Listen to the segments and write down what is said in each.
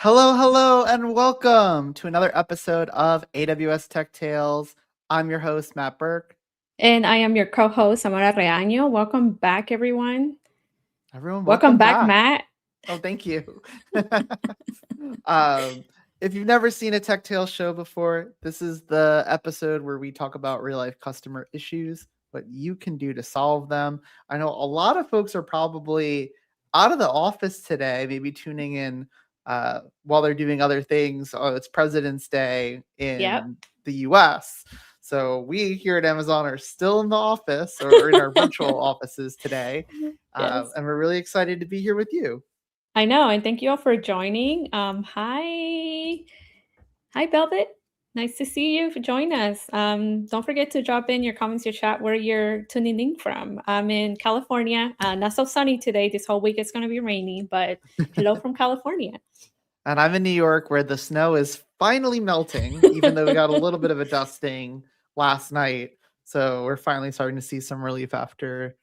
Hello, and welcome to another episode of AWS Tech Tales. I'm your host, Matt Burke. And I am your co-host, Samara Reaño. Welcome back, everyone. Everyone, Welcome welcome back, back. Matt. Oh, thank you. um, if you've never seen a Tech Tales show before, this is the episode where we talk about real life customer issues, what you can do to solve them. I know a lot of folks are probably out of the office today, maybe tuning in while they're doing other things. Oh, it's President's Day Yep. in the US. So we here at Amazon are still in the office or in our virtual offices today. Yes. And we're really excited to be here with you. I know, and thank you all for joining. Hi, Velvet. Nice to see you. Join us. Don't forget to drop in your comments, your chat, where you're tuning in from. I'm in California. Not so sunny today. This whole week it's going to be rainy, but hello from California. And I'm in New York where the snow is finally melting, even though we got a little bit of a dusting last night. So we're finally starting to see some relief after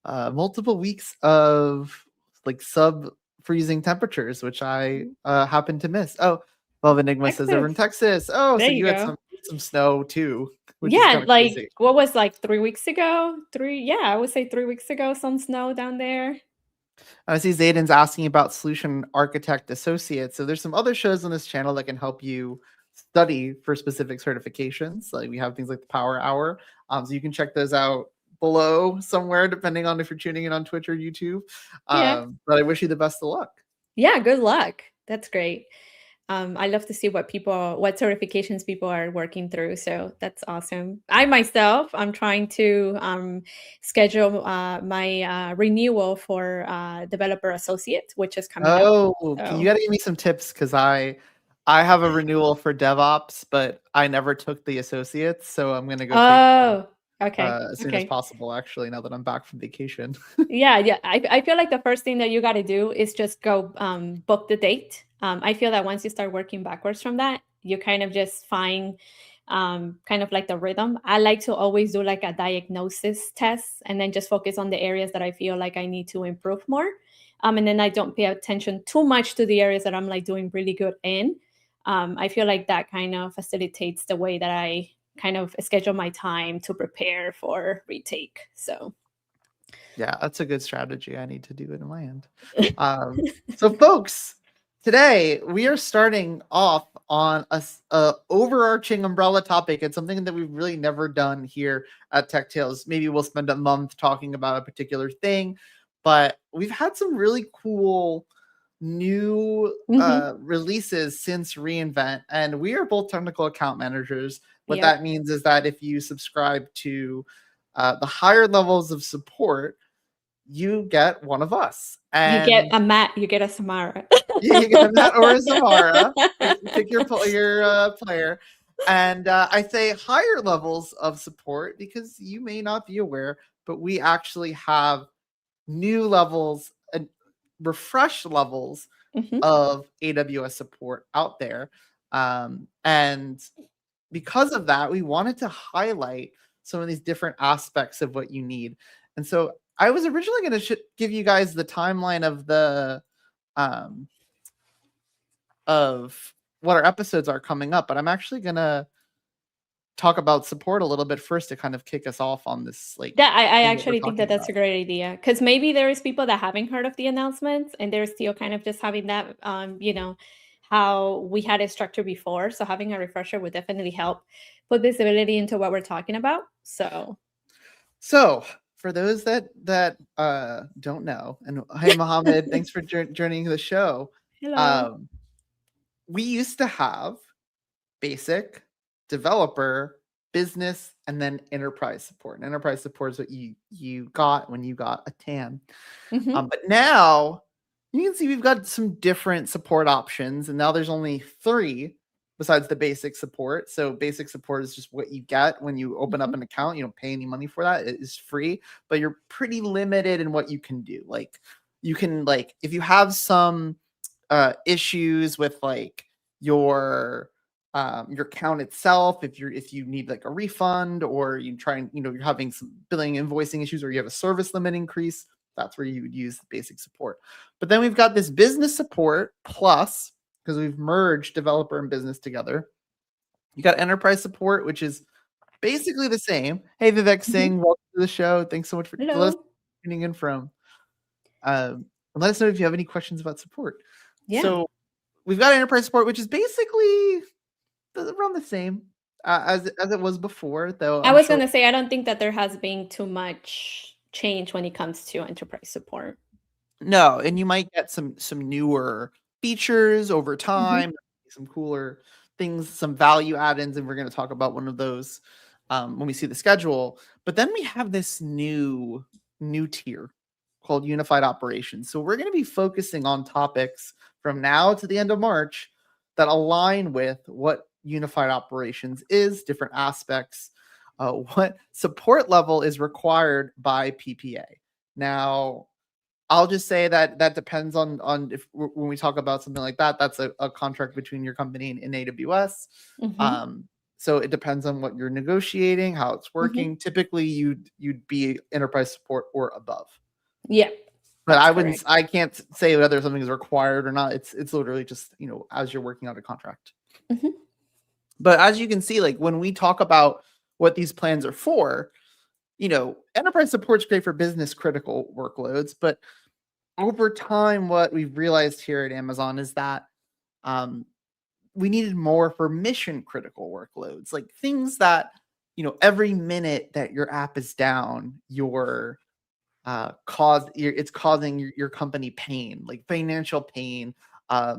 multiple weeks of like sub freezing temperatures, which I happen to miss. Oh, well, Enigma says over Texas. in Texas. Oh, There so you you had go. some snow too, which is Yeah, kind of like crazy. what was like 3 weeks ago? I would say 3 weeks ago, some snow down there. I see Zayden's asking about Solution Architect Associates. So there's some other shows on this channel that can help you study for specific certifications. Like we have things like the Power Hour. So you can check those out below somewhere, depending on if you're tuning in on Twitch or YouTube. Yeah. But I wish you the best of luck. Yeah, good luck. That's great. I love to see what certifications people are working through. So that's awesome. I'm trying to schedule my renewal for developer associate, which is coming up. Oh, you So, got to give me some tips because I have a renewal for DevOps, but I never took the associates, so I'm gonna go take that oh, okay, as soon as okay. possible. Actually, now that I'm back from vacation. Yeah. I feel like the first thing that you got to do is just go book the date. I feel that once you start working backwards from that, you kind of just find kind of like the rhythm. I like to always do like a diagnosis test and then just focus on the areas that I feel like I need to improve more. And then I don't pay attention too much to the areas that I'm like doing really good in. I feel like that kind of facilitates the way that I kind of schedule my time to prepare for retake. So. Yeah, that's a good strategy. I need to do it in my end. So, folks, today we are starting off on a overarching umbrella topic. It's something that we've really never done here at Tech Tales. Maybe we'll spend a month talking about a particular thing, but we've had some really cool new Mhm. releases since reInvent, and we are both technical account managers. What Yep. that means is that if you subscribe to the higher levels of support, you get one of us. You get And a Matt, you get a Samara. you get a Matt or a Zamara. Pick your player. And I say higher levels of support because you may not be aware, but we actually have new levels and refreshed levels Mhm. of AWS support out there. And because of that, we wanted to highlight some of these different aspects of what you need. And so I was originally going to give you guys the timeline of the um, of what our episodes are coming up, but I'm actually going to talk about support a little bit first to kind of kick us off on this like Yeah, I thing that we're actually think that talking that's a about. great idea because maybe there is people that haven't heard of the announcements and they're still kind of just having that, how we had it structured before. So having a refresher would definitely help put visibility into what we're talking about. So, So for those that don't know, and hey Mohammed, thanks for joining the show. hello. Um, we used to have basic, developer, business, and then enterprise support. And enterprise support is what you got when you got a TAM. Mhm. But now you can see we've got some different support options, and now there's only 3 besides the basic support. So basic support is just what you get when you open up Mhm. an account. You don't pay any money for that. It is free, but you're pretty limited in what you can do. Like you can like if you have some issues with like your account itself, if you need like a refund or you try and you're having some billing invoicing issues or you have a service limit increase, that's where you would use the basic support. But then we've got this business support plus, because we've merged developer and business together. You got enterprise support, which is basically the same. Hey, Vivek Singh, welcome to the show. Thanks so much for tuning in from. And let us know if you have any questions about support. Yeah. So we've got enterprise support, which is basically around the same as it was before, though. I was going to say, I don't think that there has been too much change when it comes to enterprise support. No, and you might get some newer features over time, some cooler things, some value add-ins, and we're going to talk about one of those when we see the schedule. But then we have this new tier called Unified Operations. So we're going to be focusing on topics from now to the end of March that align with what Unified Operations is, different aspects, what support level is required by PPA. Now, I'll just say that depends on if when we talk about something like that, that's a contract between your company and AWS. So it depends on what you're negotiating, how it's working. Typically, you'd be enterprise support or above. Yeah. But I can't say whether something is required or not. It's literally just, as you're working out a contract. But as you can see, like when we talk about what these plans are for, enterprise support's great for business critical workloads, but over time, what we've realized here at Amazon is that we needed more for mission critical workloads, like things that, every minute that your app is down, it's causing your company pain, like financial pain.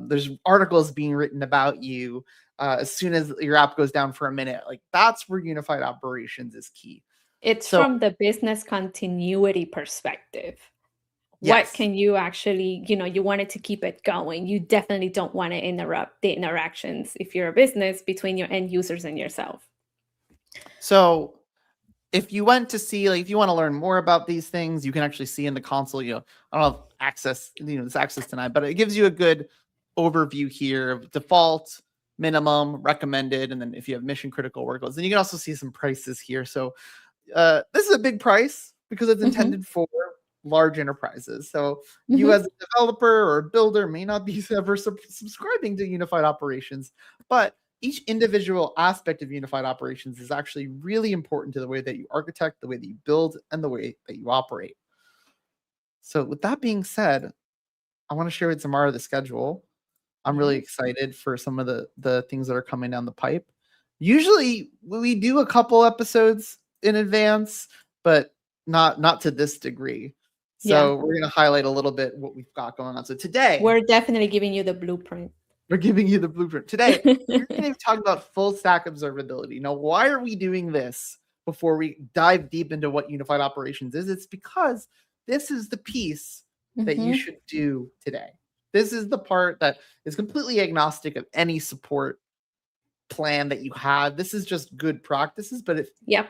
There's articles being written about you as soon as your app goes down for a minute. Like that's where Unified Operations is key. It's from the business continuity perspective. What can you actually, you wanted to keep it going. You definitely don't want to interrupt the interactions if you're a business between your end users and yourself. So if you went to see, like, if you want to learn more about these things, you can actually see in the console, I don't have access, this access tonight, but it gives you a good overview here of default, minimum, recommended, and then if you have mission critical workloads, then you can also see some prices here. So this is a big price because it's intended for large enterprises. So you as a developer or a builder may not be ever subscribing to Unified Operations, but each individual aspect of Unified Operations is actually really important to the way that you architect, the way that you build, and the way that you operate. So with that being said, I want to share with Zamara the schedule. I'm really excited for some of the things that are coming down the pipe. Usually we do a couple episodes in advance, but not to this degree. So we're going to highlight a little bit what we've got going on. So today, we're definitely giving you the blueprint. We're giving you the blueprint. Today, we're going to be talking about full stack observability. Now, why are we doing this before we dive deep into what Unified Operations is? It's because this is the piece that you should do today. This is the part that is completely agnostic of any support plan that you have. This is just good practices. But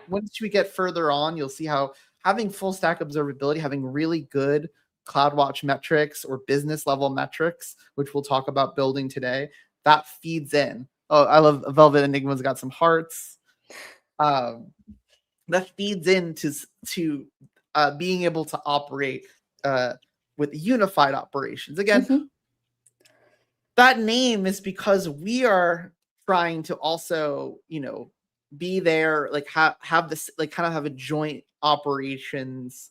once we get further on, you'll see how having full stack observability, having really good CloudWatch metrics or business level metrics, which we'll talk about building today, that feeds in. Oh, I love Velvet Enigma's got some hearts. That feeds into being able to operate with unified operations. Again, that name is because we are trying to also, be there, like have this, like kind of have a joint operations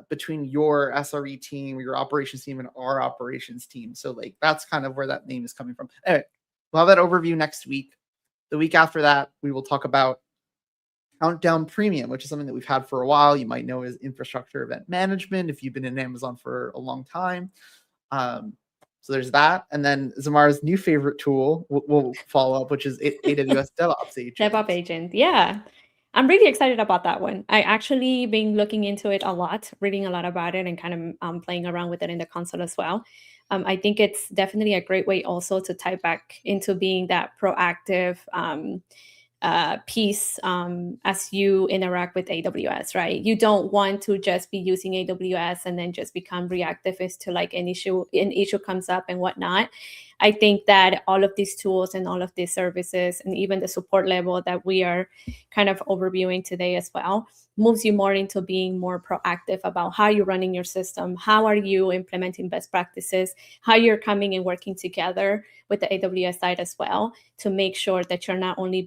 between your SRE team, your operations team, and our operations team. So like that's kind of where that name is coming from. Anyway, we'll have that overview next week. The week after that, we will talk about Countdown Premium, which is something that we've had for a while. You might know as infrastructure event management if you've been in Amazon for a long time. So there's that. And then Zamara's new favorite tool will follow up, which is AWS DevOps Agent. DevOps Agent, yeah. I'm really excited about that one. I actually been looking into it a lot, reading a lot about it, and kind of playing around with it in the console as well. I think it's definitely a great way also to tie back into being that proactive piece as you interact with AWS, right? You don't want to just be using AWS and then just become reactive as to like an issue comes up and whatnot. I think that all of these tools and all of these services and even the support level that we are kind of overviewing today as well moves you more into being more proactive about how you're running your system, how are you implementing best practices, how you're coming and working together with the AWS side as well to make sure that you're not only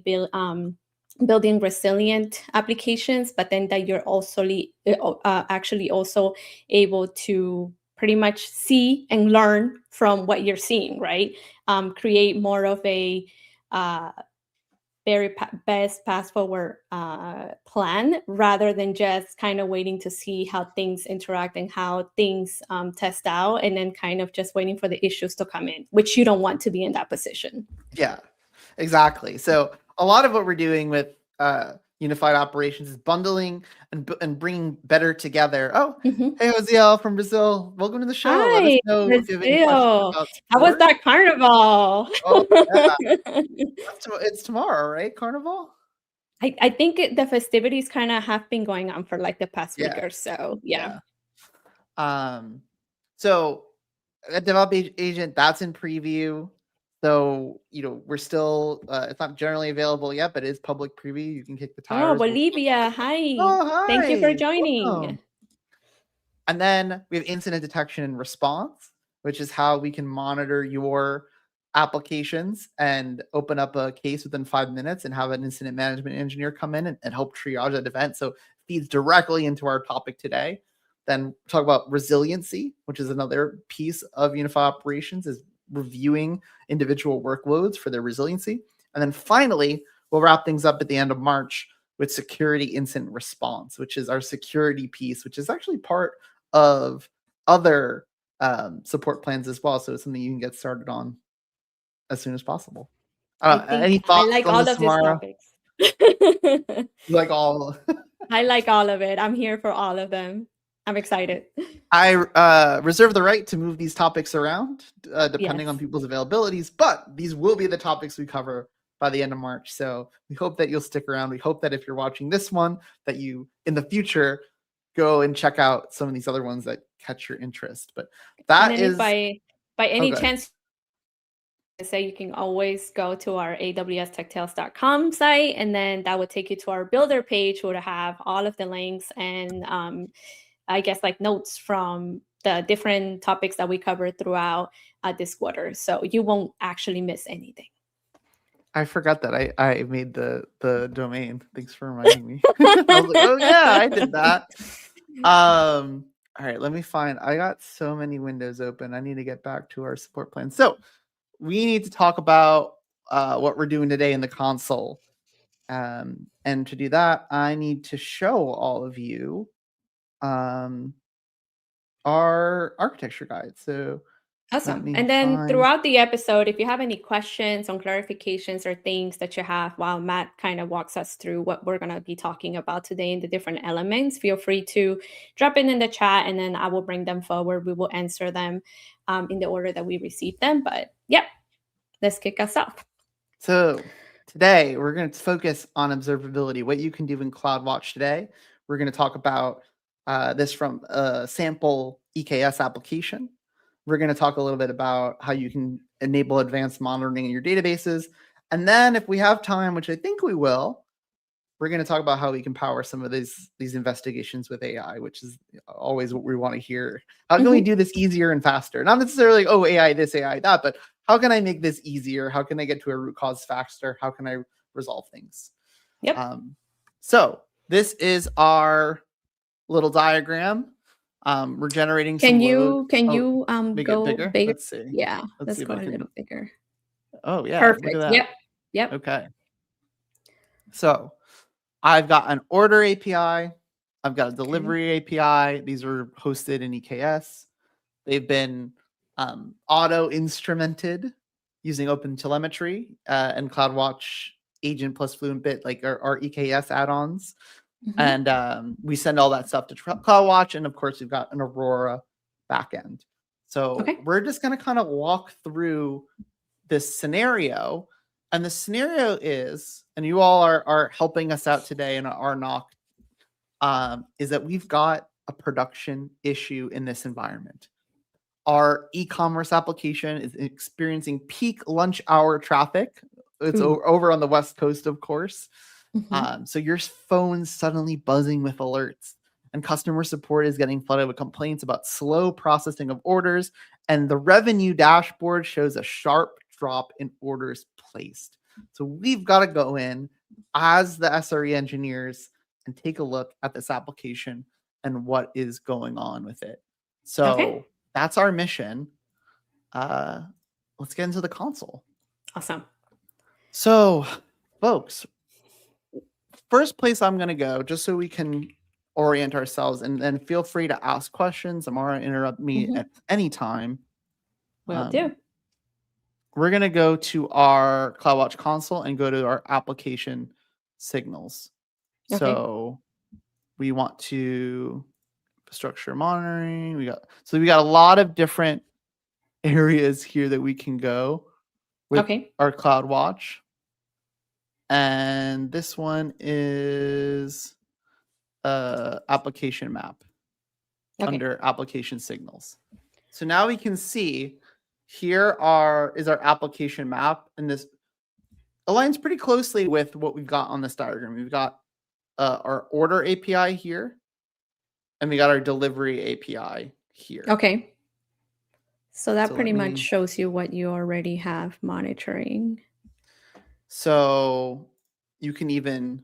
building resilient applications, but then that you're also actually also able to pretty much see and learn from what you're seeing, right? Create more of a best path forward plan rather than just kind of waiting to see how things interact and how things test out, and then kind of just waiting for the issues to come in, which you don't want to be in that position. Yeah, exactly. So a lot of what we're doing with unified operations is bundling and bringing better together. Oh, hey, Oziel from Brazil. Welcome to the show. Let us Hi, know if you have any questions Brazil. about How was sport. that carnival? Oh, yeah. It's tomorrow, right? Carnival? I think the festivities kind of have been going on for like the past week or so. Yeah. So a develop agent that's in preview. So, we're still, it's not generally available yet, but it is public preview. You can kick the Oh, tires. Bolivia. Hi. Oh, Thank you for hi. joining. Welcome. And then we have incident detection and response, which is how we can monitor your applications and open up a case within 5 minutes and have an incident management engineer come in and help triage that event. So it feeds directly into our topic today. Then talk about resiliency, which is another piece of unified operations, is reviewing individual workloads for their resiliency. And then finally, we'll wrap things up at the end of March with security incident response, which is our security piece, which is actually part of other support plans as well. So it's something you can get started on as soon as possible. Any I thoughts like on all this of these tomorrow? topics. You like all? I like all of it. I'm here for all of them. I'm excited. I reserve the right to move these topics around depending on Yes. people's availabilities, but these will be the topics we cover by the end of March. So we hope that you'll stick around. We hope that if you're watching this one, that you in the future go and check out some of these other ones that catch your interest. But that is by any chance, so you can always go to our awstechtails.com site, and then that would take you to our builder page, where to have all of the links and I guess like notes from the different topics that we covered throughout this quarter. So you won't actually miss anything. I forgot that I made the domain. Thanks for reminding me. I was like, oh yeah, I did that. All right, let me find. I got so many windows open. I need to get back to our support plan. So we need to talk about what we're doing today in the console. And to do that, I need to show all of you our architecture guide. So Awesome. And then throughout the episode, if you have any questions on clarifications or things that you have while Matt kind of walks us through what we're going to be talking about today in the different elements, feel free to drop in the chat, and then I will bring them forward. We will answer them in the order that we receive them. But yeah, let's kick us off. So today we're going to focus on observability, what you can do in CloudWatch today. We're going to talk about this from a sample EKS application. We're going to talk a little bit about how you can enable advanced monitoring in your databases. And then if we have time, which I think we will, we're going to talk about how we can power some of these investigations with AI, which is always what we want to hear. How can we do this easier and faster? Not necessarily, oh, AI this, AI that, but how can I make this easier? How can I get to a root cause faster? How can I resolve things? Yep. So this is our little diagram. We're generating can some you make go it bigger? Let's see. Yeah, let's see go a little bigger. Oh yeah, perfect. Look at that. Yep. Okay, so I've got an order API, I've got a delivery API. These are hosted in EKS. They've been auto instrumented using OpenTelemetry and CloudWatch Agent plus FluentBit, like our EKS add-ons. And we send all that stuff to CloudWatch, and of course we've got an Aurora backend. So we're just going to kind of walk through this scenario, and the scenario is, and you all are helping us out today in our knock, is that we've got a production issue in this environment. our e-commerce application is experiencing peak lunch hour traffic. It's over on the West Coast, of course. So your phone's suddenly buzzing with alerts, and customer support is getting flooded with complaints about slow processing of orders, and the revenue dashboard shows a sharp drop in orders placed. So we've got to go in as the SRE engineers and take a look at this application and what is going on with it. So that's our mission. Let's get into the console. Awesome. So, folks, first place I'm going to go, just so we can orient ourselves, and then feel free to ask questions. Amara, interrupt me at any time. Will do. We're going to go to our CloudWatch console and go to our application signals. So we want to infrastructure monitoring. We got a lot of different areas here that we can go with our CloudWatch. And this one is application map under application signals. So now we can see here is our application map, and this aligns pretty closely with what we've got on this diagram. We've got our order API here, and we got our delivery API here. So that pretty much shows you what you already have monitoring. So you can even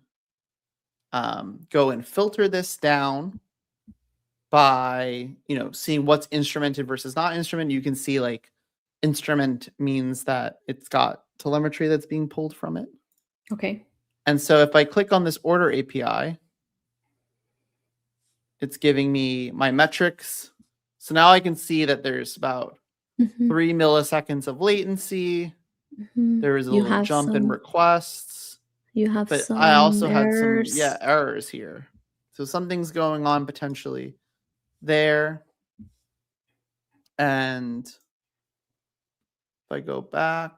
go and filter this down by, seeing what's instrumented versus not instrumented. You can see like instrument means that it's got telemetry that's being pulled from it. And so if I click on this order API, it's giving me my metrics. So now I can see that there's about 3 milliseconds of latency. There was a little jump in requests. But I also errors. had some errors here. So something's going on potentially there. And if I go back,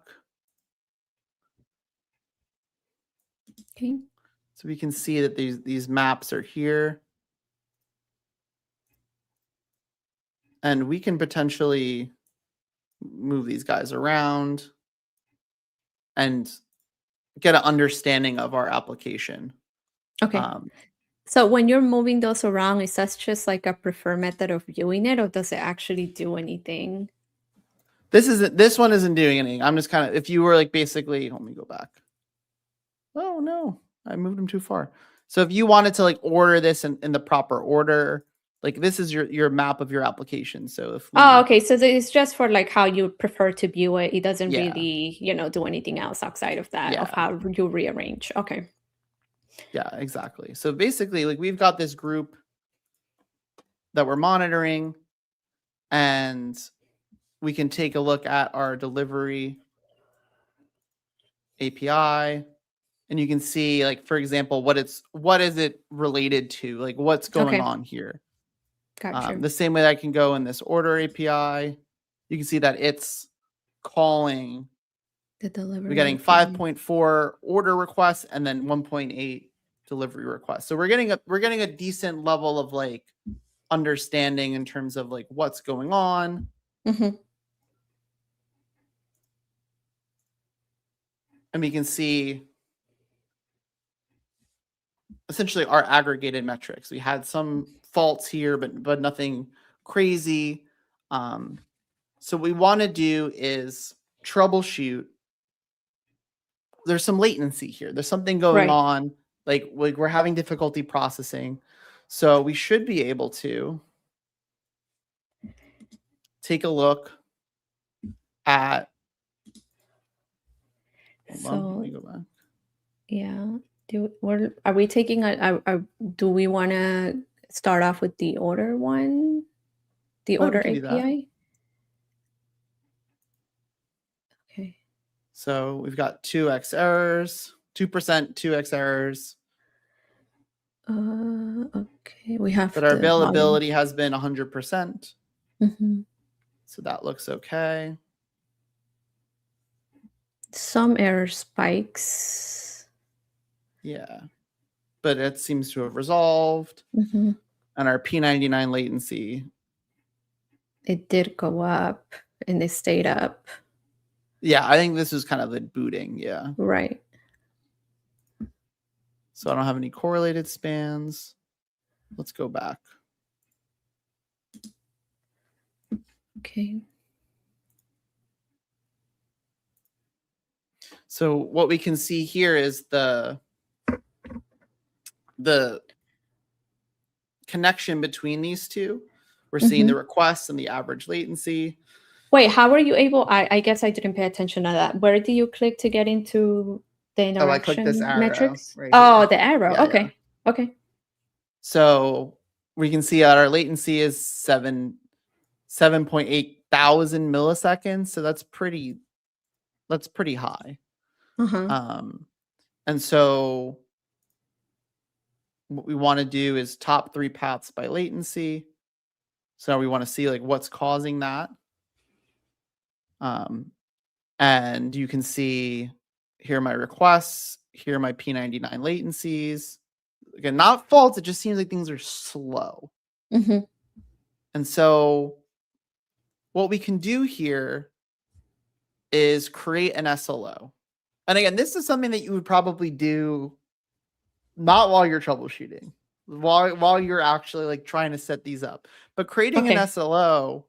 so we can see that these maps are here. And we can potentially move these guys around and get an understanding of our application. So when you're moving those around, is that just like a preferred method of viewing it, or does it actually do anything? This one isn't doing anything. I'm just kind of, if you were like basically, let me go back. Oh no, I moved them too far. So if you wanted to like order this in the proper order, like this is your map of your application. So if so it's just for like how you prefer to view it. It doesn't really, do anything else outside of that, of how you rearrange. Yeah, exactly. So basically, like we've got this group that we're monitoring, and we can take a look at our delivery API, and you can see, like, for example, what is it related to, like what's going on here. The same way that I can go in this order API, you can see that it's calling the delivery. We're getting 5.4 order requests and then 1.8 delivery requests. So we're getting a decent level of like understanding in terms of like what's going on. And we can see essentially our aggregated metrics. We had some faults here, but nothing crazy. So what we want to do is troubleshoot. There's some latency here. There's something going on. Like we're having difficulty processing. So we should be able to take a look at. Let me go back. Are we taking do we want to start off with the order one? The order API? So we've got 2x errors, 2%, 2x errors. We have. But our availability has been 100%. So that looks okay. Some error spikes. Yeah, but it seems to have resolved. And our P99 latency It did go up and it stayed up. Yeah, I think this is kind of the booting. Yeah. Right. So I don't have any correlated spans. Let's go back. Okay. So what we can see here is the connection between these two. We're seeing the requests and the average latency. Wait, how were you able? I guess I didn't pay attention to that. Where do you click to get into the Oh, I clicked this interaction arrow metrics? right Oh, here. the arrow. Yeah, Okay. yeah. Okay. So we can see that our latency is 7.8 thousand milliseconds. So that's pretty high. Uh-huh. And so what we want to do is top 3 paths by latency. So we want to see like what's causing that. And you can see here are my requests, here are my P99 latencies. Again, not faults, it just seems like things are slow. And so what we can do here is create an SLO. And again, this is something that you would probably do not while you're troubleshooting, while you're actually like trying to set these up. But creating an SLO,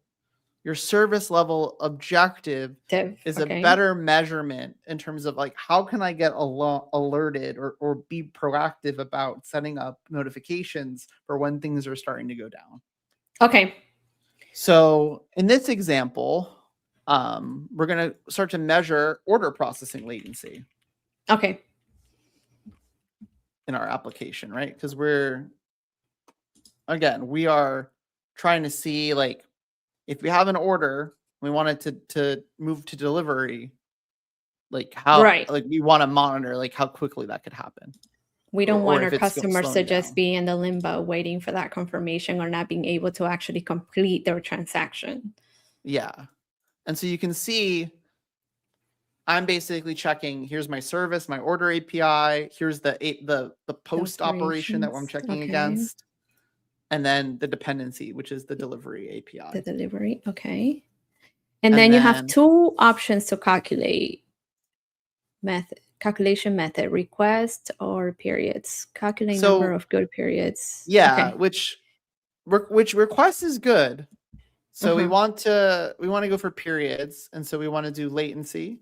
your service level objective is a better measurement in terms of like how can I get alerted or be proactive about setting up notifications for when things are starting to go down. Okay. So in this example, we're going to start to measure order processing latency. Okay. In our application, right? Because we are trying to see like if we have an order, we want it to move to delivery, like how like we want to monitor like how quickly that could happen. We don't want our customers to just be in the limbo waiting for that confirmation or not being able to actually complete their transaction. Yeah. And so you can see I'm basically checking, here's my service, my order API, here's the post operation that I'm checking against, and then the dependency, which is the delivery API. The delivery, okay. And then you have 2 options to calculation method, request or periods. Calculate number of good periods. Yeah, which request is good. So we want to go for periods, and so we want to do latency.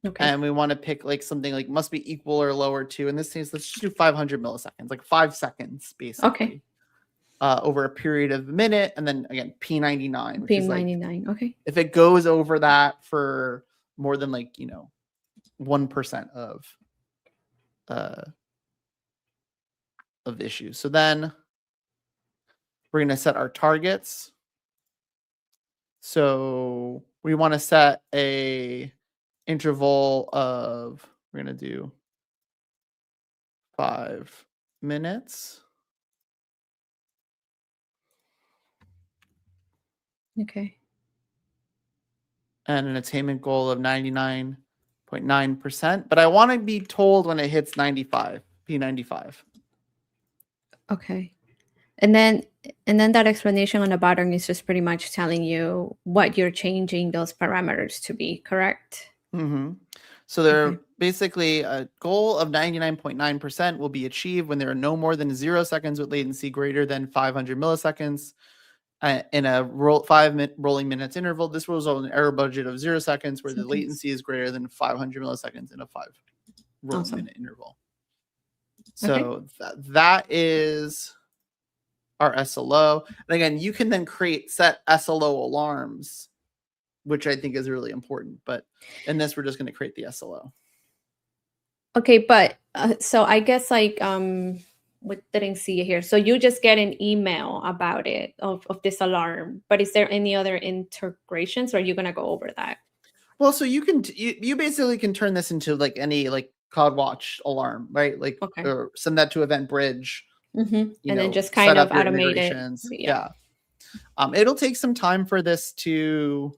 Okay. And we want to pick like something like must be equal or lower to. In this case, let's just do 500 milliseconds, like 5 seconds, basically. Okay. Over a period of a minute, and then again P99. Which P99. Is like, okay. If it goes over that for more than 1% of issues, so then we're going to set our targets. So we want to set a interval of, we're going to do 5 minutes. Okay. And an attainment goal of 99.9%. But I want to be told when it hits 95, P95. Okay. And then that explanation on the bottom is just pretty much telling you what you're changing those parameters to be, correct? So they're basically a goal of 99.9% will be achieved when there are no more than 0 seconds with latency greater than 500 milliseconds in a 5-minute rolling minutes interval. This will result in an error budget of 0 seconds where the latency is greater than 500 milliseconds in a 5 rolling minute interval. So that is our SLO. And again, you can then set SLO alarms, which I think is really important. But in this, we're just going to create the SLO. Okay, but so I guess we didn't see it here. So you just get an email about it of this alarm. But is there any other integrations, or are you going to go over that? Well, so you can you basically can turn this into like any like CloudWatch alarm, right? Like or send that to EventBridge. And then just kind of automate it. Yeah. It'll take some time for this to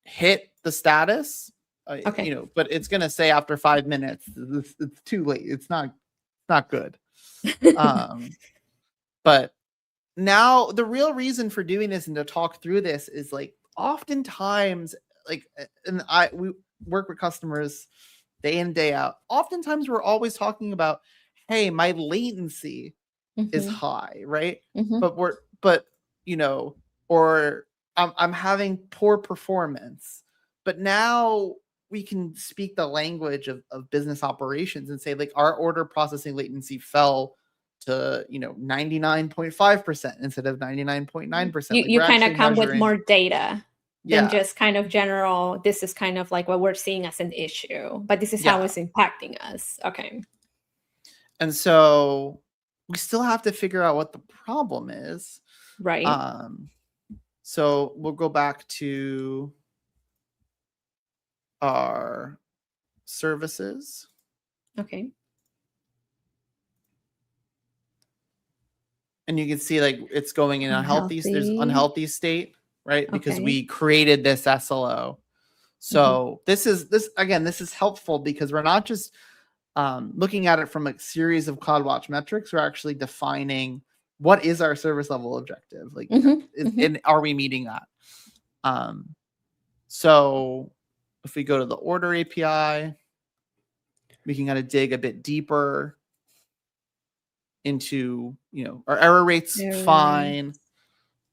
hit the status. But it's gonna say after 5 minutes, it's too late. It's not good. But now the real reason for doing this and to talk through this is like oftentimes, like, and we work with customers day in, day out. Oftentimes we're always talking about, hey, my latency is high, right? But you know, or I'm having poor performance. But now we can speak the language of business operations and say, like, our order processing latency fell to 99.5% instead of 99.9%. Like, You we're kind of actually come with measuring. more data than Yeah. just kind of general, this is kind of like what we're seeing as an issue, but this is how Yeah. it's impacting us. Okay. And so we still have to figure out what the problem is. Right. So we'll go back to our services. Okay. And you can see like it's going in there's unhealthy state, right? Because Okay. we created this SLO. So this is helpful because we're not just looking at it from a series of CloudWatch metrics. We're actually defining what is our service level objective, like, and are we meeting that? So if we go to the order API, we can kind of dig a bit deeper into, our error rate's fine.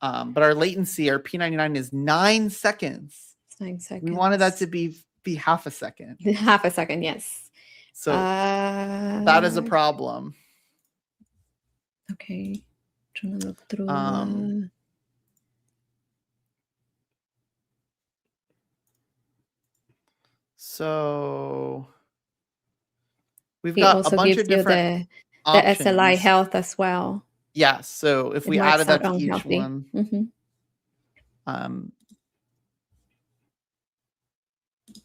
But our latency, our P99 is 9 seconds. It's 9 seconds. We wanted that to be half a second. Half a second, yes. So that is a problem. Okay. Trying to look through. So we've It got also a bunch gives of different the options. SLI health as well. Yes. So if we added that to each one, and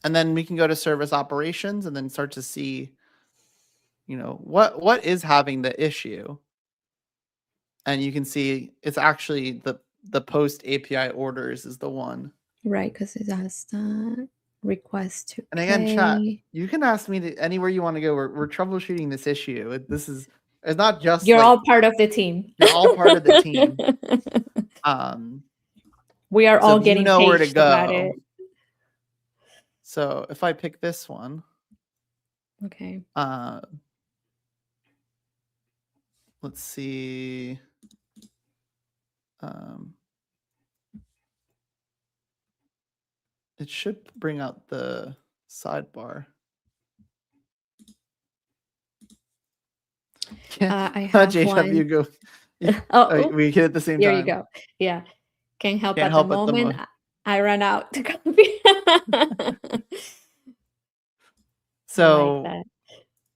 then we can go to service operations and then start to see, what is having the issue. And you can see it's actually the post API orders is the one. Right, because it has that request to And again, chat, you can ask me to anywhere you want to go. We're troubleshooting this issue. It's not just you're like, all part of the team. You're all part of the team. We are all getting where to paged about go. it. So if I pick this one, okay. Let's see. It should bring out the sidebar. I have JW one. We hit at the same time. There you go. Yeah. Can't help at the moment. I ran out to copy. So like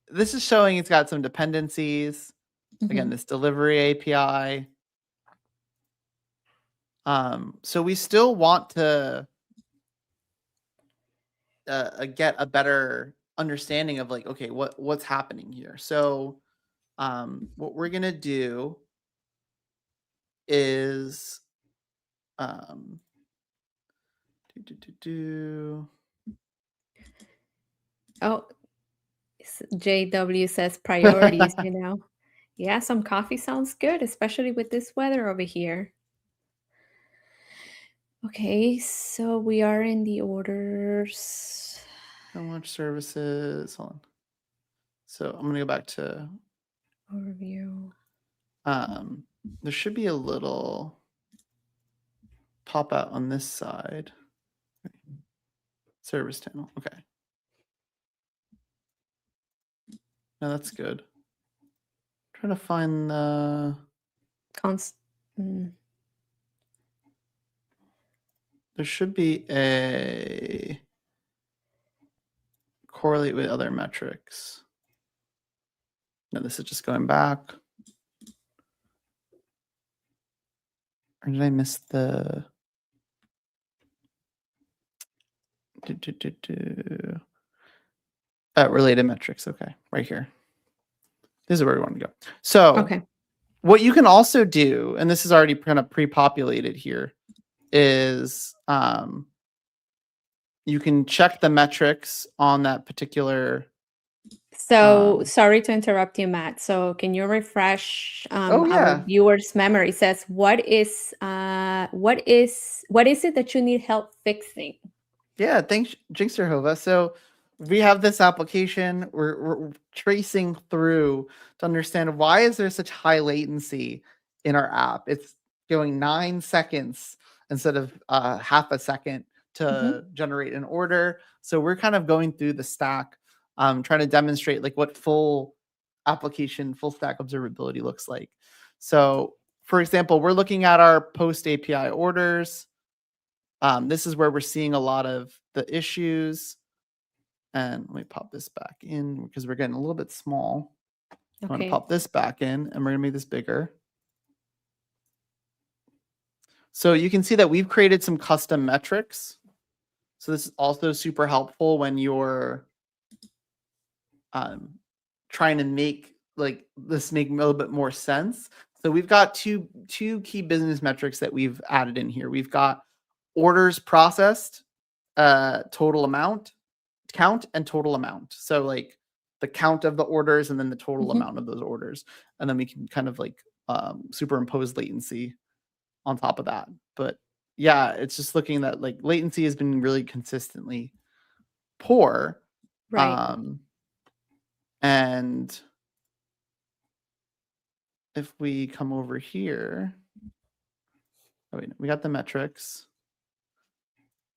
this is showing it's got some dependencies. Again, this delivery API. So we still want to get a better understanding of like, okay, what's happening here. So what we're gonna do is Oh, JW says priorities, Yeah, some coffee sounds good, especially with this weather over here. Okay, so we are in the orders. How much services? Hold on. So I'm gonna go back to overview. There should be a little pop out on this side. Service channel. Okay. No, that's good. I'm trying to find the There should be a correlate with other metrics. No, this is just going back. Or did I miss the related metrics? Okay, right here. This is where we want to go. So okay. What you can also do, and this is already kind of pre-populated here, is you can check the metrics on that particular So sorry to interrupt you, Matt. So can you refresh Oh our yeah. viewers' memory? It says what is it that you need help fixing? Yeah, thanks, Jinx Jehovah. So we have this application. We're tracing through to understand why is there such high latency in our app. It's going 9 seconds instead of half a second to generate an order. So we're kind of going through the stack, trying to demonstrate like what full application, full stack observability looks like. So for example, we're looking at our post API orders. This is where we're seeing a lot of the issues. And let me pop this back in because we're getting a little bit small. I'm going to Okay. pop this back in and we're going to make this bigger. So you can see that we've created some custom metrics. So this is also super helpful when you're trying to make like this make a little bit more sense. So we've got two key business metrics that we've added in here. We've got orders processed, total amount, count, and total amount. So like the count of the orders and then the total amount of those orders. And then we can kind of like superimpose latency on top of that. But yeah, it's just looking that like latency has been really consistently poor. Right. And if we come over here, oh wait, we got the metrics.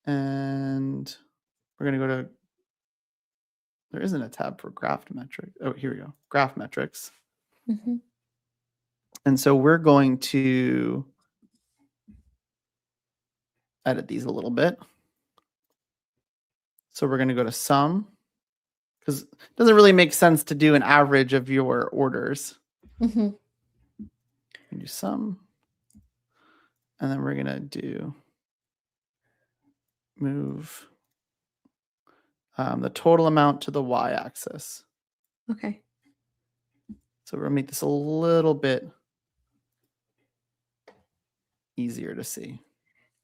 And we're going to go to, there isn't a tab for graph metric. Oh, here we go. Graph metrics. And so we're going to edit these a little bit. So we're going to go to sum because it doesn't really make sense to do an average of your orders. You do sum. And then we're going to do move the total amount to the y-axis. Okay. So we're going to make this a little bit easier to see.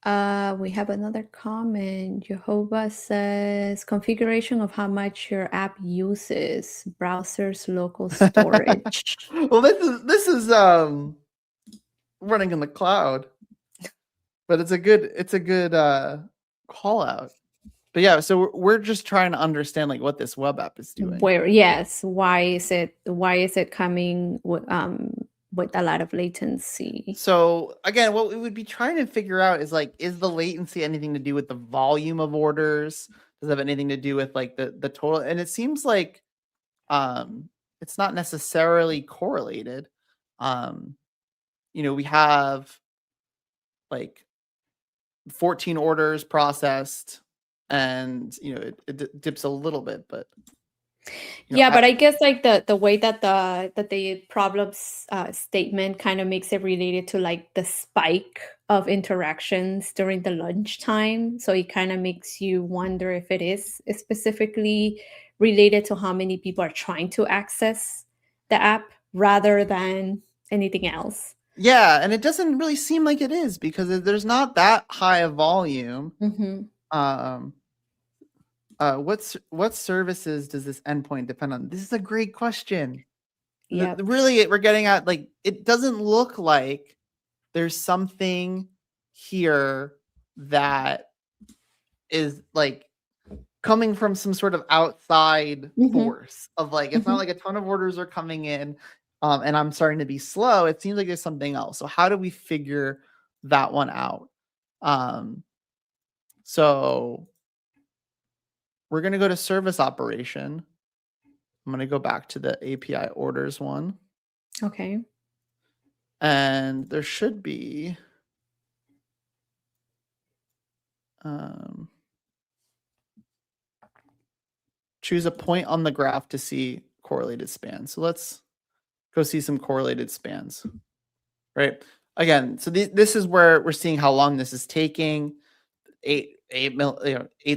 We have another comment. Jehovah says configuration of how much your app uses, browser's local storage. Well, this is running in the cloud, but it's a good call out. But yeah, so we're just trying to understand like what this web app is doing. Why is it coming with a lot of latency? So again, what we would be trying to figure out is like, is the latency anything to do with the volume of orders? Does it have anything to do with like the total? And it seems like it's not necessarily correlated. We have like 14 orders processed, and it dips a little bit, but but I guess like the way that the problems statement kind of makes it related to like the spike of interactions during the lunchtime. So it kind of makes you wonder if it is specifically related to how many people are trying to access the app rather than anything else. Yeah, and it doesn't really seem like it is because there's not that high a volume. What services does this endpoint depend on? This is a great question. Yeah. Really, we're getting at like, it doesn't look like there's something here that is like coming from some sort of outside force of like, it's not like a ton of orders are coming in and I'm starting to be slow. It seems like there's something else. So how do we figure that one out? So we're going to go to service operation. I'm going to go back to the API orders one. Okay. And there should be choose a point on the graph to see correlated spans. So let's go see some correlated spans, right? Again, so this is where we're seeing how long this is taking. 8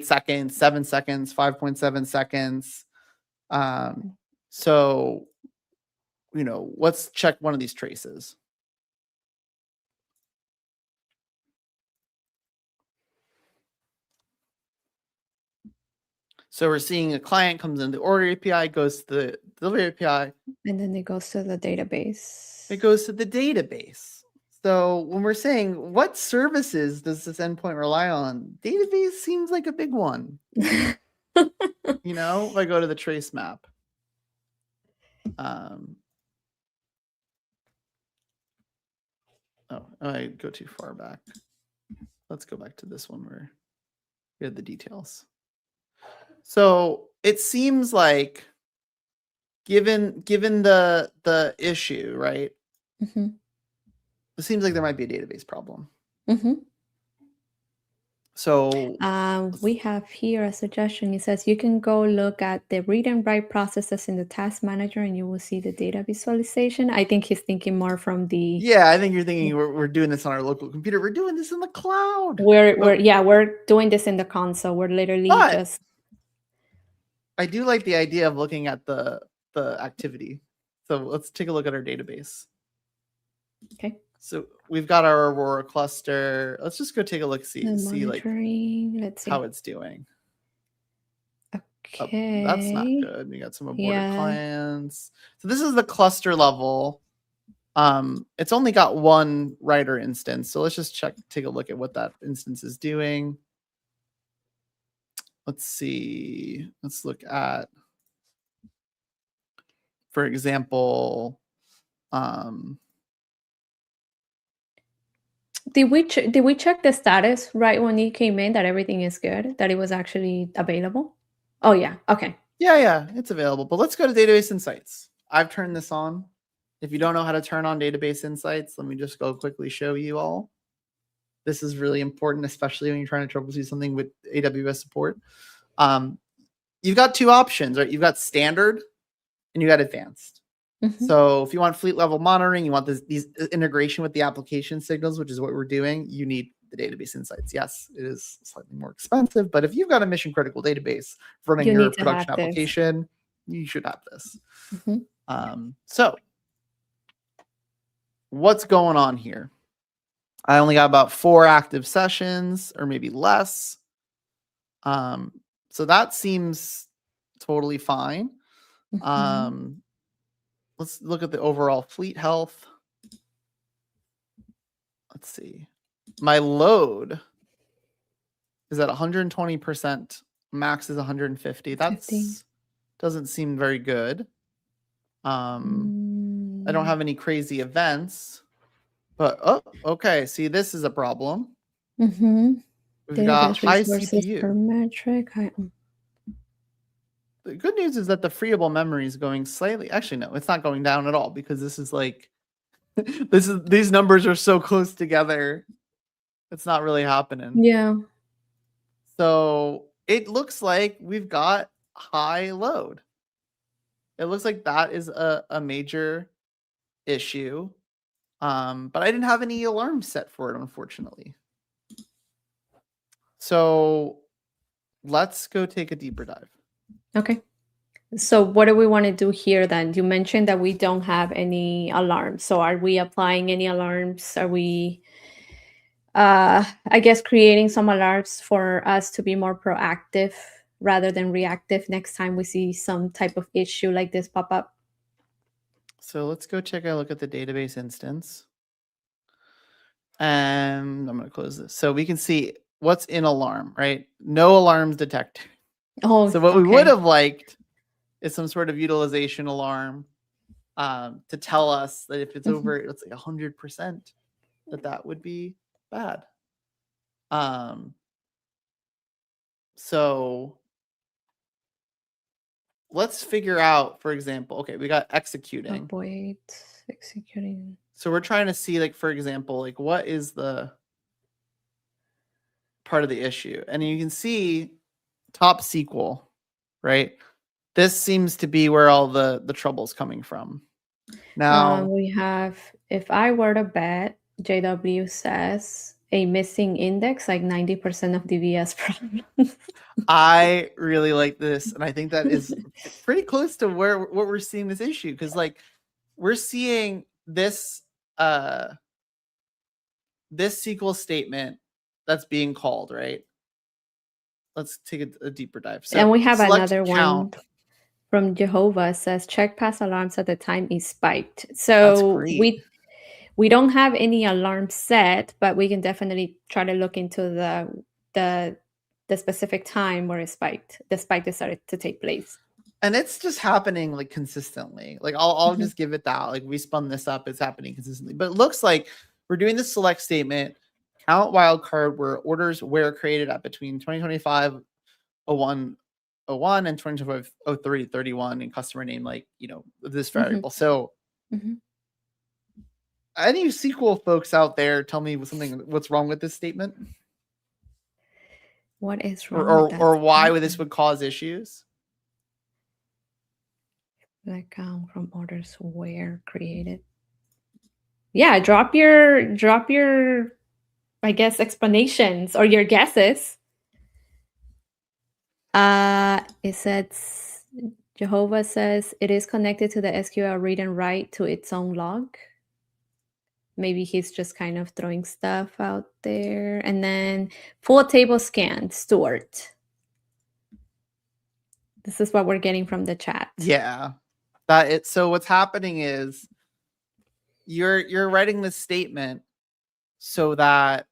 seconds, 7 seconds, 5.7 seconds. So, let's check one of these traces. So we're seeing a client comes in the order API, goes to the delivery API. And then it goes to the database. It goes to the database. So when we're saying what services does this endpoint rely on, database seems like a big one. You know, if I go to the trace map. I go too far back. Let's go back to this one where we had the details. So it seems like given the issue, right? Mm-hmm. It seems like there might be a database problem. Mm-hmm. So we have here a suggestion. It says you can go look at the read and write processes in the task manager and you will see the data visualization. I think he's thinking more from the... Yeah, I think you're thinking we're doing this on our local computer. We're doing this in the cloud. We're doing this in the console. We're literally just... I do like the idea of looking at the activity. So let's take a look at our database. Okay. So we've got our Aurora cluster. Let's just go take a look, see like let's see how it's doing. Okay. Oh, that's not good. We got some aborted clients. So this is the cluster level. It's only got one writer instance. So let's just take a look at what that instance is doing. Let's see. Let's look at, for example, did we check the status right when it came in that everything is good, that it was actually available? Oh yeah. Okay. Yeah, it's available. But let's go to Database Insights. I've turned this on. If you don't know how to turn on Database Insights, let me just go quickly show you all. This is really important, especially when you're trying to troubleshoot something with AWS support. You've got two options, right? You've got standard and you got advanced. Mm-hmm. So if you want fleet level monitoring, you want these integration with the application signals, which is what we're doing, you need the Database Insights. Yes, it is slightly more expensive, but if you've got a mission critical database running your production application, you should have this. Mm-hmm. So what's going on here? I only got about 4 active sessions or maybe less. So that seems totally fine. Mm-hmm. Let's look at the overall fleet health. Let's see. My load is at 120%. Max is 150. That doesn't seem very good. I don't have any crazy events. But, okay. See, this is a problem. Mm-hmm. We've got high CPU. Per metric. The good news is that the freeable memory is going slightly. Actually, no, it's not going down at all because this is like, these numbers are so close together. It's not really happening. Yeah. So it looks like we've got high load. It looks like that is a major issue. But I didn't have any alarms set for it, unfortunately. So let's go take a deeper dive. Okay. So what do we want to do here then? You mentioned that we don't have any alarms. So are we applying any alarms? Are we, I guess, creating some alarms for us to be more proactive rather than reactive next time we see some type of issue like this pop up? So let's go take a look at the database instance. And I'm going to close this. So we can see what's in alarm, right? No alarms detected. Oh, so what we would have liked is some sort of utilization alarm to tell us that if it's over, let's say 100%, that would be bad. So let's figure out, for example, okay, we got executing. Executing. So we're trying to see, like, for example, like what is the part of the issue? And you can see top SQL, right? This seems to be where all the trouble's coming from. Now we have, if I were to bet, JW says a missing index, like 90% of DBS problems. I really like this, and I think that is pretty close to what we're seeing this issue, because like we're seeing this this SQL statement that's being called, right? let's take a deeper dive. So And we have select another count. one from Jehovah, says check past alarms at the time is spiked. That's So great. we don't have any alarm set, but we can definitely try to look into the specific time where the spike decided to take place. And it's just happening like consistently. Like I'll Mhm. just give it that. Like we spun this up, it's happening consistently. But it looks like we're doing the select statement, count wildcard where orders were created at between 2025 01 01 and 2025 03 31 and customer name, like, you know, this variable. So Mhm. any SQL folks out there, tell me what's wrong with this statement, What is wrong with that or why this statement? would cause issues. Like from orders were created. Yeah, drop your I guess explanations or your guesses. It says Jehovah says it is connected to the SQL read and write to its own log. Maybe he's just kind of throwing stuff out there. And then full table scan, Stuart. This is what we're getting from the chat. Yeah. So what's happening is you're writing this statement so that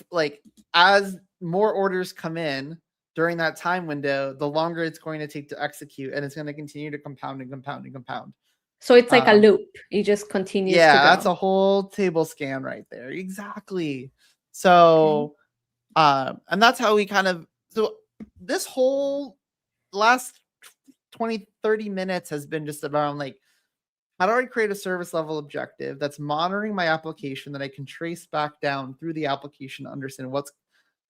like as more orders come in during that time window, the longer it's going to take to execute, and it's going to continue to compound and compound and compound. So it's like a loop. It just continues to go. That's a whole table scan right there. Exactly. So and that's how we kind of, so this whole last 20-30 minutes has been just around like, how do I create a service level objective that's monitoring my application that I can trace back down through the application to understand what's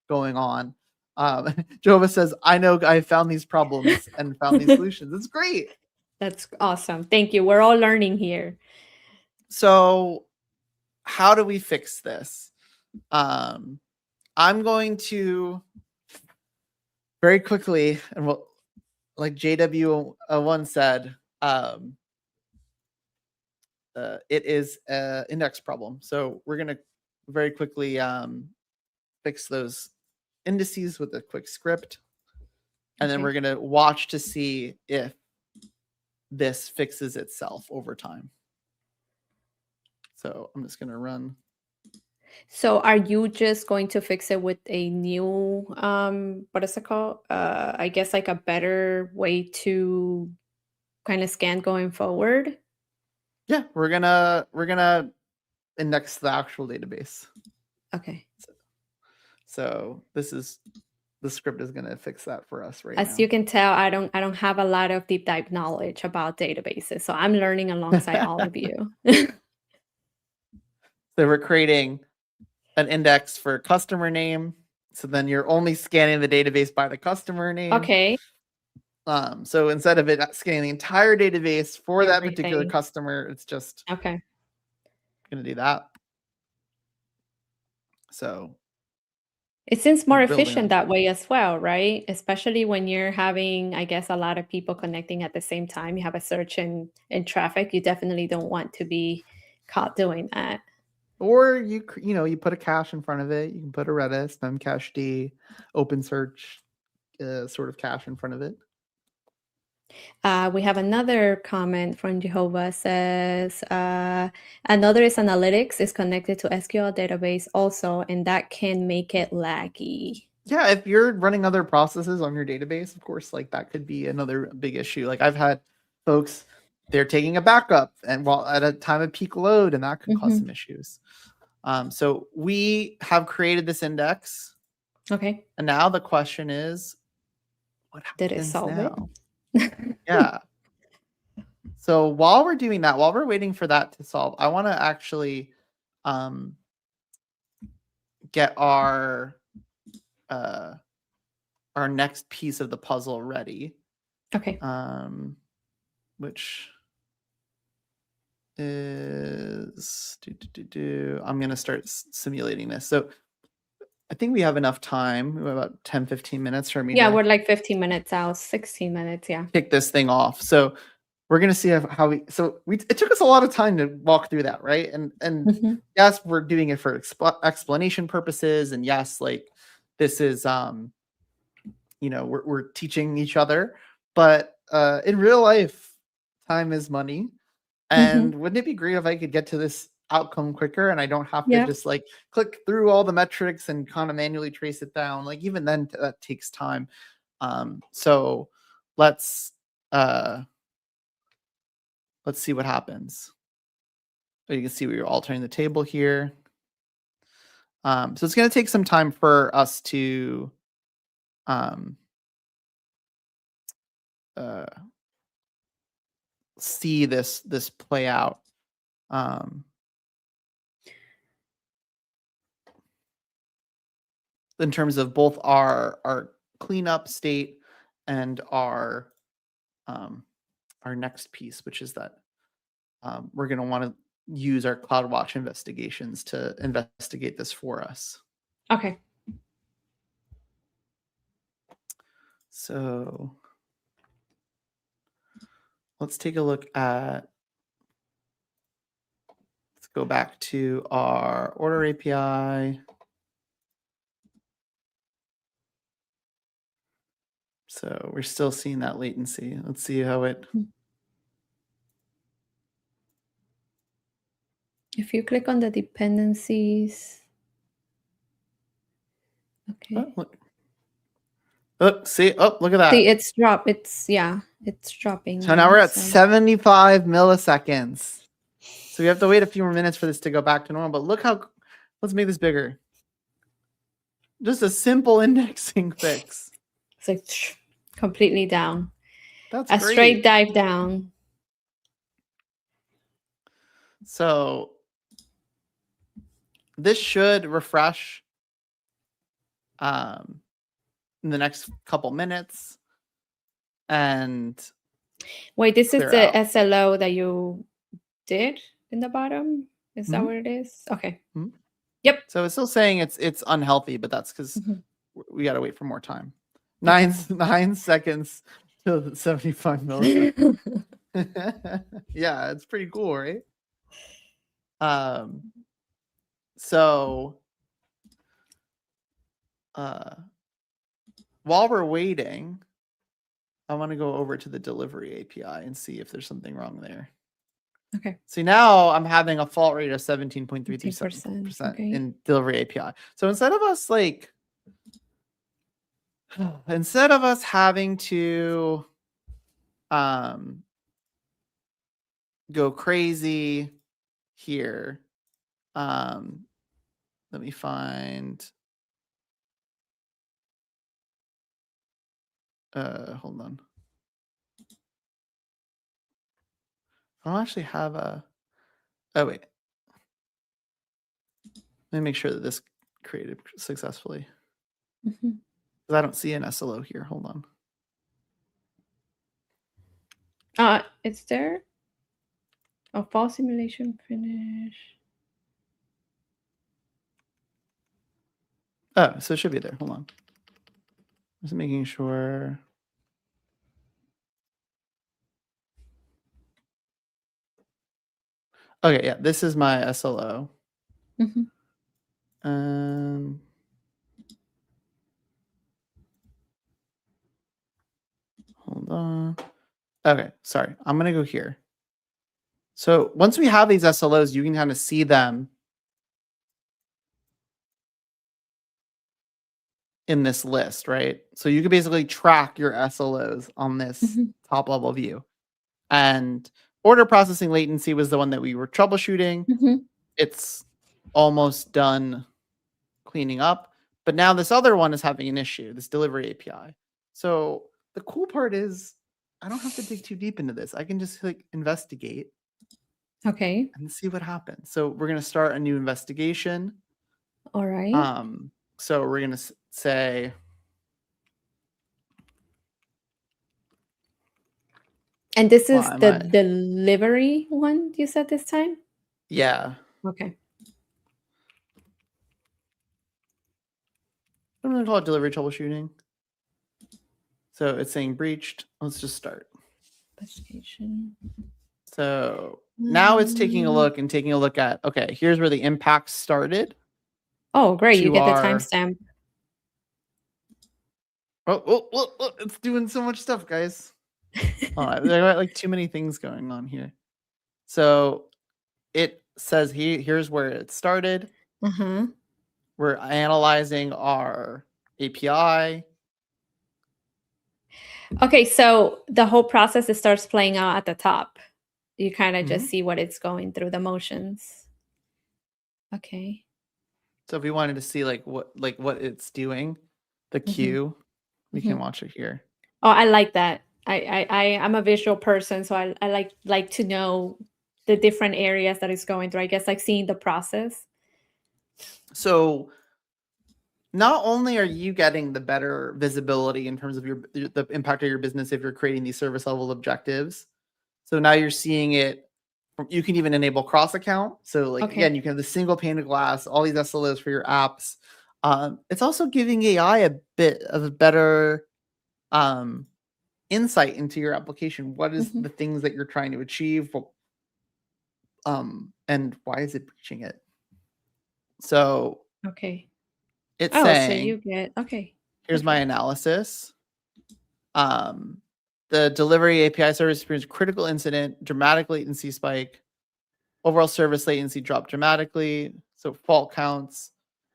going on. Jehovah says, I found these problems and found these solutions. It's great. That's awesome. Thank you. We're all learning here. So how do we fix this? I'm going to very quickly, and like JW1 said, it is an index problem. So we're going to very quickly fix those indices with a quick script. And then we're going to watch to see if this fixes itself over time. So I'm just going to run. So are you just going to fix it with a new, what is it called? I guess like a better way to kind of scan going forward? Yeah, we're gonna index the actual database. Okay. So the script is gonna fix that for us right As now. you can tell, I don't have a lot of deep dive knowledge about databases, so I'm learning alongside all of you. So we're creating an index for customer name. So then you're only scanning the database by the customer name. Okay. So instead of it scanning the entire database for that particular customer, it's just okay. Gonna do that. So it seems more efficient that way as well, right? Especially when you're having, I guess, a lot of people connecting at the same time. You have a surge in traffic. You definitely don't want to be caught doing that. Or you put a cache in front of it. You can put a Redis, memcached, OpenSearch sort of cache in front of it. We have another comment from Jehovah says, another is analytics is connected to SQL database also, and that can make it laggy. Yeah, if you're running other processes on your database, of course, like that could be another big issue. Like I've had folks, they're taking a backup and while at a time of peak load, and that could cause some issues. So we have created this index. Okay. And now the question is, what happens Did it solve now? it? Yeah. So while we're doing that, while we're waiting for that to solve, I want to actually get our next piece of the puzzle ready. Okay. Which is I'm going to start simulating this. So I think we have enough time. We have about 10-15 minutes for me. Yeah, we're like 15 minutes out, 16 minutes. Yeah. Kick this thing off. So we're going to see how it took us a lot of time to walk through that, right? And yes, we're doing it for explanation purposes. And yes, like this is we're teaching each other, but in real life, time is money. And wouldn't it be great if I could get to this outcome quicker and I don't have to just like click through all the metrics and kind of manually trace it down? Like even then that takes time. So let's see what happens. So you can see we're altering the table here. So it's going to take some time for us to see this play out. In terms of both our cleanup state and our next piece, which is that we're going to want to use our CloudWatch investigations to investigate this for us. Okay. So let's take a look at, let's go back to our order API. So we're still seeing that latency. Let's see how it. If you click on the dependencies. Okay. See, look at that. See, it's dropped. It's dropping. So now we're at 75 milliseconds. So we have to wait a few more minutes for this to go back to normal. But look how, let's make this bigger. Just a simple indexing fix. It's like completely down. That's a great. Straight dive down. So this should refresh in the next couple minutes. And wait, this is the out. SLO that you did in the bottom? Is that what it is? Okay. Yep. So it's still saying it's unhealthy, but that's because we got to wait for more time. 9 seconds to 75 milliseconds. Yeah, it's pretty cool, right? So while we're waiting, I want to go over to the delivery API and see if there's something wrong there. Okay. See, now I'm having a fault rate of 17.33% in delivery API. So instead of us having to go crazy here, let me find. Hold on. I don't actually have a. Oh wait. Let me make sure that this created successfully. Because I don't see an SLO here. Hold on. It's there. A fall simulation finish. Oh, so it should be there. Hold on. Just making sure. Okay, yeah, this is my SLO. Hold on. Okay, sorry. I'm going to go here. So once we have these SLOs, you can kind of see them in this list, right? So you can basically track your SLOs on this top level view. And order processing latency was the one that we were troubleshooting. It's almost done cleaning up. But now this other one is having an issue, this delivery API. So the cool part is I don't have to dig too deep into this. I can just investigate. Okay. And see what happens. So we're going to start a new investigation. All right. So we're going to say. And this is the delivery one you said this time? Yeah. Okay. I'm going to call it delivery troubleshooting. So it's saying breached. Let's just start. Investigation. So now it's taking a look at, okay, here's where the impact started. Oh, great. You get the timestamp. It's doing so much stuff, guys. I got like too many things going on here. So it says here's where it started. Uh-huh. We're analyzing our API. Okay, so the whole process, it starts playing out at the top. You kind of just Mhm. see what it's going through, the motions. Okay. So if we wanted to see like what it's doing, the Mhm. queue, we can Mhm. watch it here. Oh, I like that. I'm a visual person, so I like to know the different areas that it's going through. I guess like seeing the process. So not only are you getting the better visibility in terms of the impact of your business if you're creating these service level objectives. So now you're seeing it. You can even enable cross account. So like Okay. again, you can have the single pane of glass, all these SLOs for your apps. It's also giving AI a bit of a better insight into your application. What is Mhm. the things that you're trying to achieve? And why is it breaching it? So Okay. it's Oh, so you saying, get okay. here's my Perfect. analysis. The delivery API service experienced critical incident, dramatic latency spike, overall service latency dropped dramatically. So fault counts.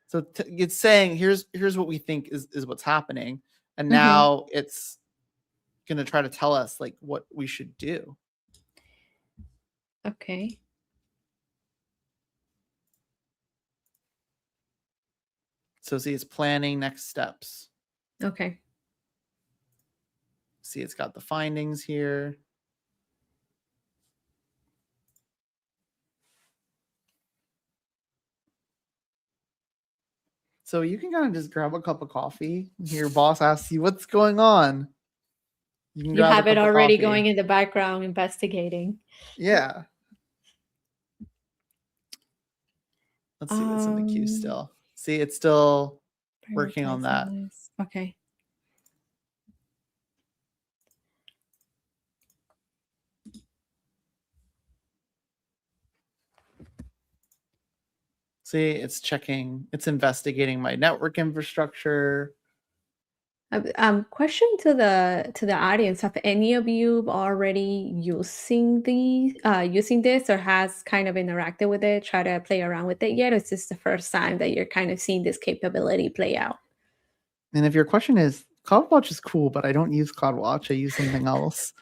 So it's saying here's what we think is what's happening, and Mhm. now it's gonna try to tell us like what we should do. Okay. So see, it's planning next steps. Okay. See, it's got the findings here. So you can kind of just grab a cup of coffee. Your boss asks you what's going on. You can You grab a have it cup of already going coffee. in the background investigating. Yeah. Let's see what's in the queue Um, still. See, it's still working on Prioritizing that. this. Okay. See, it's checking, it's investigating my network infrastructure. Question to the audience: have any of you already using this, or has kind of interacted with it, try to play around with it yet? Or is this the first time that you're kind of seeing this capability play out? And if your question is, CloudWatch is cool, but I don't use CloudWatch, I use something else.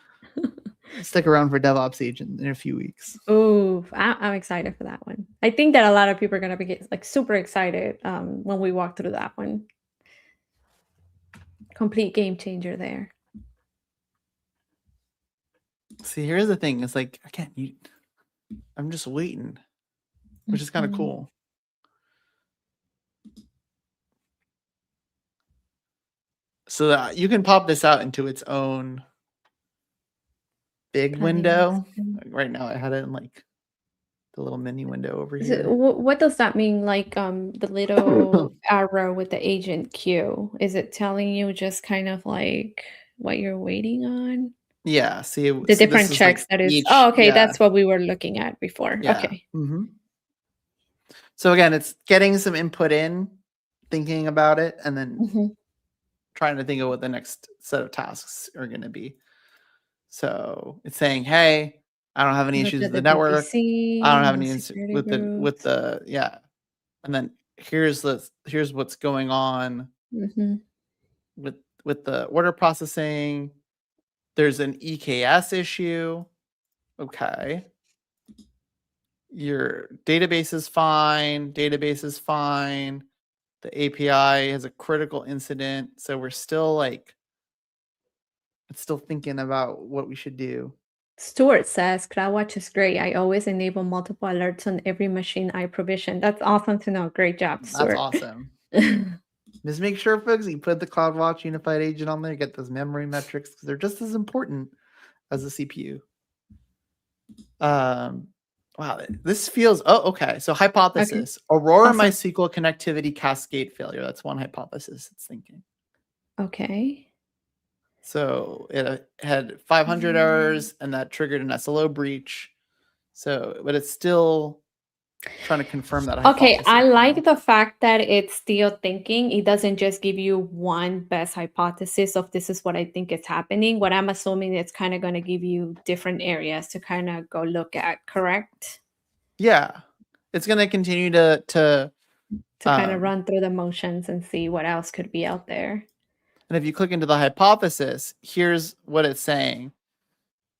Stick around for DevOps Agent in a few weeks. Ooh, I'm excited for that one. I think that a lot of people are gonna be like super excited when we walk through that one. Complete game changer there. See, here's the thing. It's like, again, I'm just waiting, which is kind of Mhm. cool. So that you can pop this out into its own big Planning. window. Like right now I had it in like the little mini window over So, here. what does that mean? Like the little arrow with the agent queue, is it telling you just kind of like what you're waiting on? Yeah, The see this different is like checks that is. each, Oh, okay, yeah, that's what we were looking at before. yeah. Okay. So again, it's getting some input in, thinking about it, and then Mhm. trying to think of what the next set of tasks are going to be. So it's saying, hey, I don't have any Look issues at with the the network. I don't VPC, have no any security with groups. the yeah. And then here's what's going on Mhm. with the order processing. There's an EKS issue. Okay. Your database is fine. Database is fine. The API has a critical incident. So we're still like, it's still thinking about what we should do. Stuart says CloudWatch is great. I always enable multiple alerts on every machine I provision. That's awesome to know. Great job, That's Stuart. awesome. Just make sure, folks, you put the CloudWatch Unified Agent on there, get those memory metrics because they're just as important as the CPU. Wow, this feels. Oh, okay. So Okay. hypothesis: Aurora Awesome. MySQL connectivity cascade failure. That's one hypothesis it's thinking. Okay. So it had 500 Mm, errors, and that triggered an SLO breach. So, but it's still trying to confirm that Okay, hypothesis. I like the fact that it's still thinking. It doesn't just give you one best hypothesis of this is what I think is happening. What I'm assuming it's kind of going to give you different areas to kind of go look at, correct? Yeah, it's going to continue to Kind of run through the motions and see what else could be out there. and if you click into the hypothesis, here's what it's saying.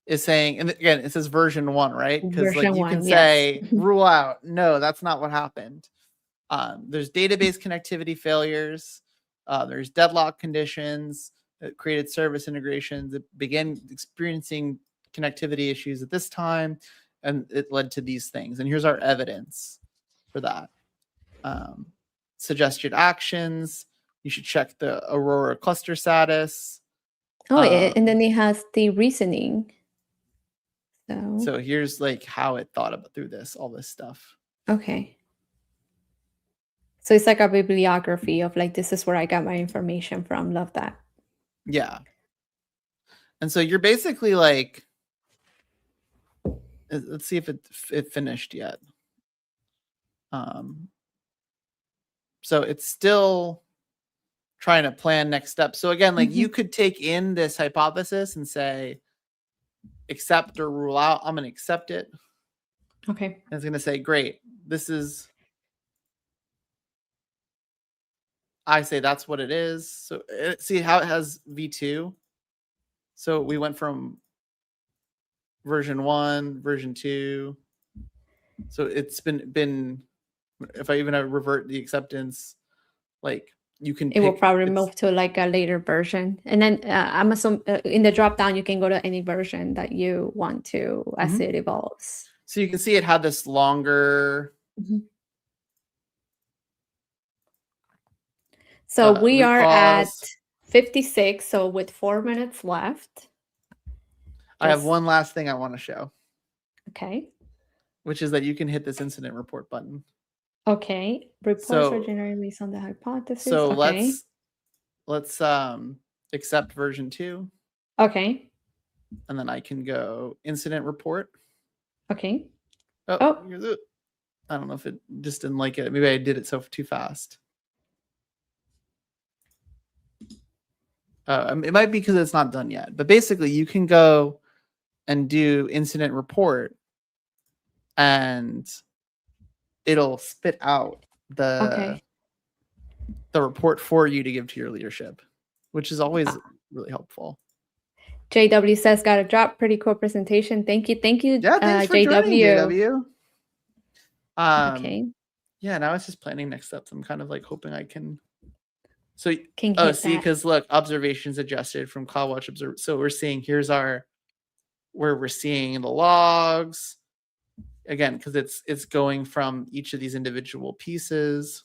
Is saying, and again, it says version 1, right? Because like Version you can 1, yes. say rule out. No, that's not what happened. There's database connectivity failures. There's deadlock conditions that created service integrations that began experiencing connectivity issues at this time, and it led to these things. And here's our evidence for that. Suggested actions. You should check the Aurora cluster status. Oh, and then it has the reasoning. So here's like how it thought about through this, all this stuff. Okay. So it's like a bibliography of like, this is where I got my information from. Love that. Yeah. And so you're basically like, let's see if it finished yet. So it's still trying to plan next steps. So again, like you could take in this hypothesis and say, accept or rule out. I'm going to accept it. Okay. And it's going to say, great, this is, I say that's what it is. So see how it has V2. So we went from version 1, version 2. So it's been if I even revert the acceptance, like you can it will probably move to like a later version. And then I'm assuming in the drop down, you can go to any version that you want to as it evolves. So you can see it had this longer. So we are at 56. So with 4 minutes left. I have one last thing I want to show. Okay. Which is that you can hit this incident report button. Okay. Reports are generated based on the hypothesis. So let's accept version 2. Okay. And then I can go incident report. Okay. Oh. I don't know if it just didn't like it. Maybe I did it too fast. It might be because it's not done yet. But basically, you can go and do incident report, and it'll spit out the report for you to give to your leadership, which is always really helpful. JW says, got a drop. Pretty cool presentation. Thank you. Yeah, thanks for joining, JW. Okay. Yeah, now it's just planning next steps. I'm kind of like hoping I can. So, see, because look, observations adjusted from CloudWatch Observe. So we're seeing where we're seeing the logs. Again, because it's going from each of these individual pieces.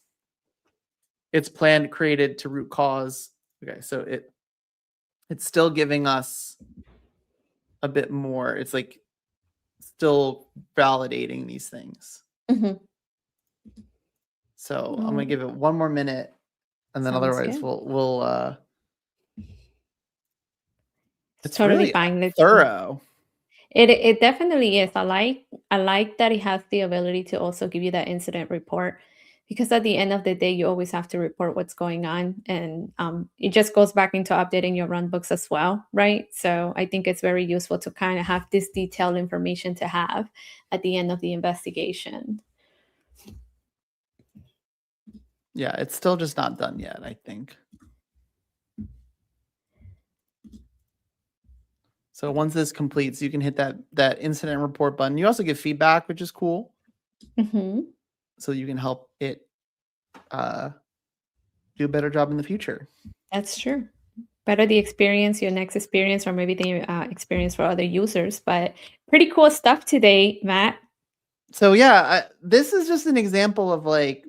It's planned, created to root cause. Okay, so it's still giving us a bit more. It's like still validating these things. So I'm gonna give it 1 more minute, and then otherwise we'll it's totally really thorough. It definitely is. I like that it has the ability to also give you that incident report, because at the end of the day, you always have to report what's going on, and it just goes back into updating your run books as well, right? So I think it's very useful to kind of have this detailed information to have at the end of the investigation. Yeah, it's still just not done yet, I think. So once this completes, you can hit that incident report button. You also give feedback, which is cool. So you can help it do a better job in the future. That's true. Better the experience, your next experience, or maybe the experience for other users. But pretty cool stuff today, Matt. So yeah, this is just an example of like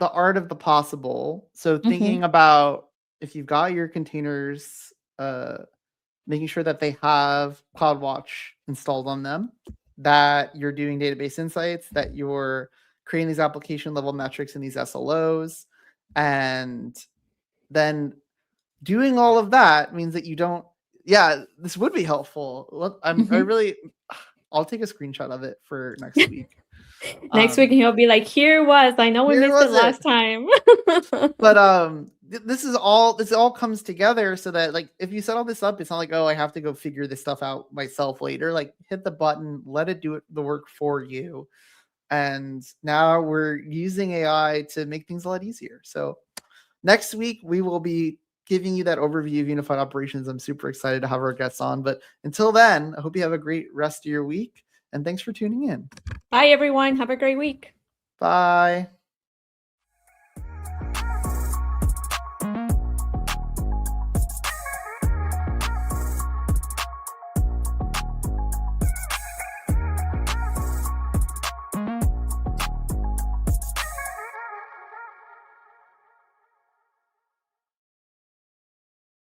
the art of the possible. So thinking about if you've got your containers, making sure that they have CloudWatch installed on them, that you're doing database insights, that you're creating these application level metrics in these SLOs, and then doing all of that means that you don't. Yeah, this would be helpful. I really I'll take a screenshot of it for next week. Next week he'll be like, "Here was. I know we Here missed it was last it. time." But this all comes together so that, like, if you set all this up, it's not like, oh, I have to go figure this stuff out myself later. Like, hit the button, let it do the work for you. And now we're using AI to make things a lot easier. So next week we will be giving you that overview of unified operations. I'm super excited to have our guests on. But until then, I hope you have a great rest of your week. And thanks for tuning in. Bye, everyone. Have a great week. Bye.